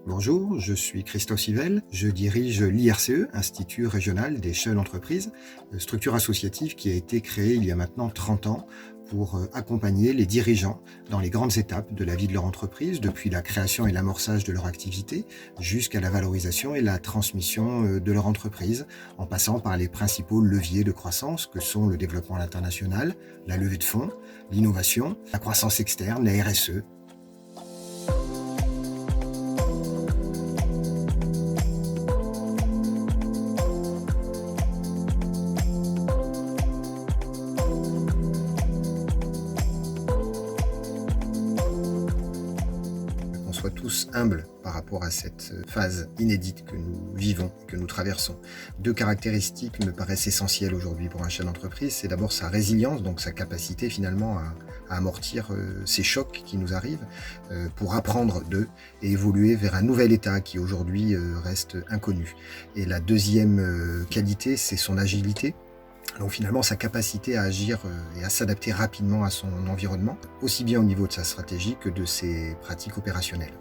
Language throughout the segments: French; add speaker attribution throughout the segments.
Speaker 1: Bonjour, je suis Christophe Yvel, je dirige l'IRCE, Institut régional des chefs d'entreprise, structure associative qui a été créée il y a maintenant 30 ans pour accompagner les dirigeants dans les grandes étapes de la vie de leur entreprise, depuis la création et l'amorçage de leur activité jusqu'à la valorisation et la transmission de leur entreprise, en passant par les principaux leviers de croissance que sont le développement à l'international, la levée de fonds, l'innovation, la croissance externe, la RSE. Qu'on soit tous humbles par rapport à cette phase inédite que nous vivons, que nous traversons. Deux caractéristiques me paraissent essentielles aujourd'hui pour un chef d'entreprise. C'est d'abord sa résilience, donc sa capacité finalement à amortir ces chocs qui nous arrivent pour apprendre d'eux et évoluer vers un nouvel état qui aujourd'hui reste inconnu. Et la deuxième qualité, c'est son agilité. Donc finalement, sa capacité à agir et à s'adapter rapidement à son environnement, aussi bien au niveau de sa stratégie que de ses pratiques opérationnelles.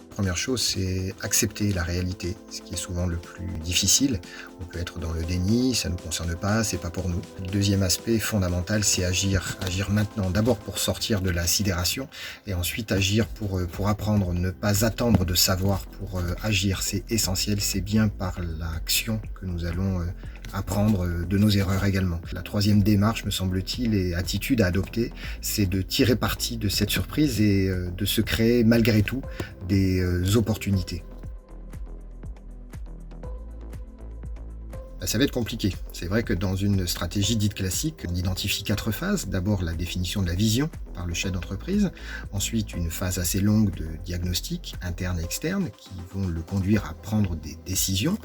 Speaker 1: Première chose, c'est accepter la réalité, ce qui est souvent le plus difficile. On peut être dans le déni, ça ne nous concerne pas, c'est pas pour nous. Le deuxième aspect fondamental, c'est agir. Agir maintenant, d'abord pour sortir de la sidération, et ensuite agir pour apprendre, ne pas attendre de savoir pour agir. C'est essentiel, c'est bien par l'action que nous allons apprendre de nos erreurs également. La troisième démarche, me semble-t-il, et attitude à adopter, c'est de tirer parti de cette surprise et de se créer malgré tout des opportunités. Ça va être compliqué. C'est vrai que dans une stratégie dite classique, on identifie 4 phases. D'abord, la définition de la vision par le chef d'entreprise. Ensuite, une phase assez longue de diagnostic interne et externe qui vont le conduire à prendre des décisions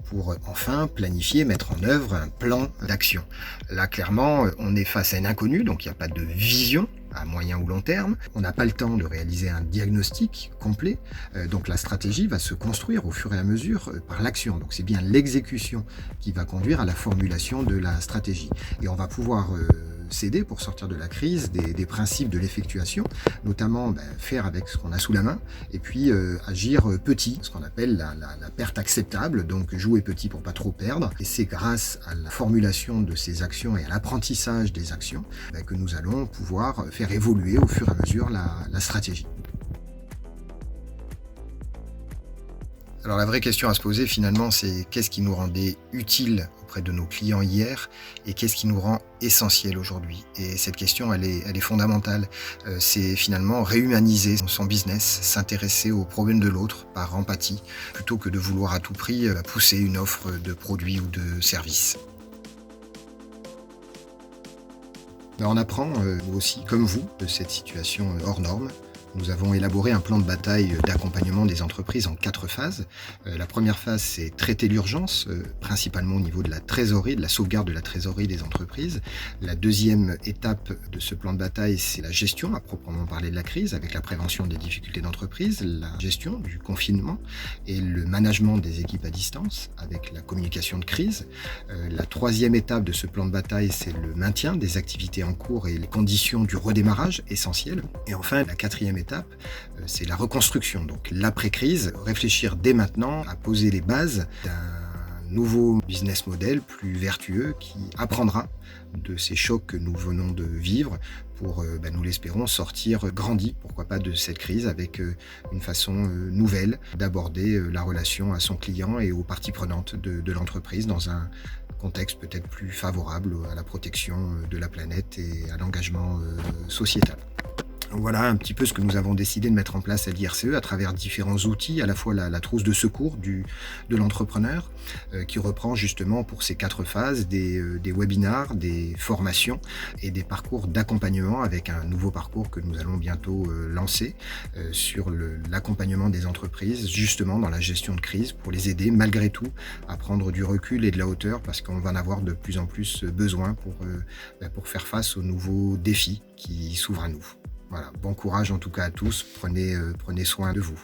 Speaker 1: pour enfin planifier, mettre en œuvre un plan d'action. Là, clairement, on est face à un inconnu, donc il n'y a pas de vision à moyen ou long terme. On n'a pas le temps de réaliser un diagnostic complet, donc la stratégie va se construire au fur et à mesure par l'action. Donc c'est bien l'exécution qui va conduire à la formulation de la stratégie. Et on va pouvoir s'aider pour sortir de la crise des principes de l'effectuation, notamment faire avec ce qu'on a sous la main, et puis agir petit, ce qu'on appelle la perte acceptable, donc jouer petit pour pas trop perdre. Et c'est grâce à la formulation de ces actions et à l'apprentissage des actions que nous allons pouvoir faire évoluer au fur et à mesure la stratégie. Alors la vraie question à se poser finalement, c'est qu'est-ce qui nous rendait utile auprès de nos clients hier et qu'est-ce qui nous rend essentiel aujourd'hui. Et cette question, elle est fondamentale. C'est finalement réhumaniser son business, s'intéresser aux problèmes de l'autre par empathie, plutôt que de vouloir à tout prix pousser une offre de produit ou de service. On apprend, nous aussi, comme vous, de cette situation hors norme. Nous avons élaboré un plan de bataille d'accompagnement des entreprises en 4 phases. La première phase, c'est traiter l'urgence, principalement au niveau de la trésorerie, de la sauvegarde de la trésorerie des entreprises. La deuxième étape de ce plan de bataille, c'est la gestion, à proprement parler de la crise, avec la prévention des difficultés d'entreprise, la gestion du confinement et le management des équipes à distance, avec la communication de crise. La troisième étape de ce plan de bataille, c'est le maintien des activités en cours et les conditions du redémarrage essentielles. Et enfin, la quatrième étape, c'est la reconstruction, donc l'après-crise, réfléchir dès maintenant à poser les bases d'un nouveau business model plus vertueux qui apprendra de ces chocs que nous venons de vivre pour, nous l'espérons, sortir grandi, pourquoi pas, de cette crise avec une façon nouvelle d'aborder la relation à son client et aux parties prenantes de l'entreprise dans un contexte peut-être plus favorable à la protection de la planète et à l'engagement sociétal. Donc voilà un petit peu ce que nous avons décidé de mettre en place à l'IRCE à travers différents outils, à la fois la trousse de secours de l'entrepreneur, qui reprend justement pour ces 4 phases des webinars, des formations et des parcours d'accompagnement avec un nouveau parcours que nous allons bientôt lancer sur l'accompagnement des entreprises justement dans la gestion de crise pour les aider malgré tout à prendre du recul et de la hauteur parce qu'on va en avoir de plus en plus besoin pour faire face aux nouveaux défis qui s'ouvrent à nous. Voilà, bon courage en tout cas à tous, prenez soin de vous.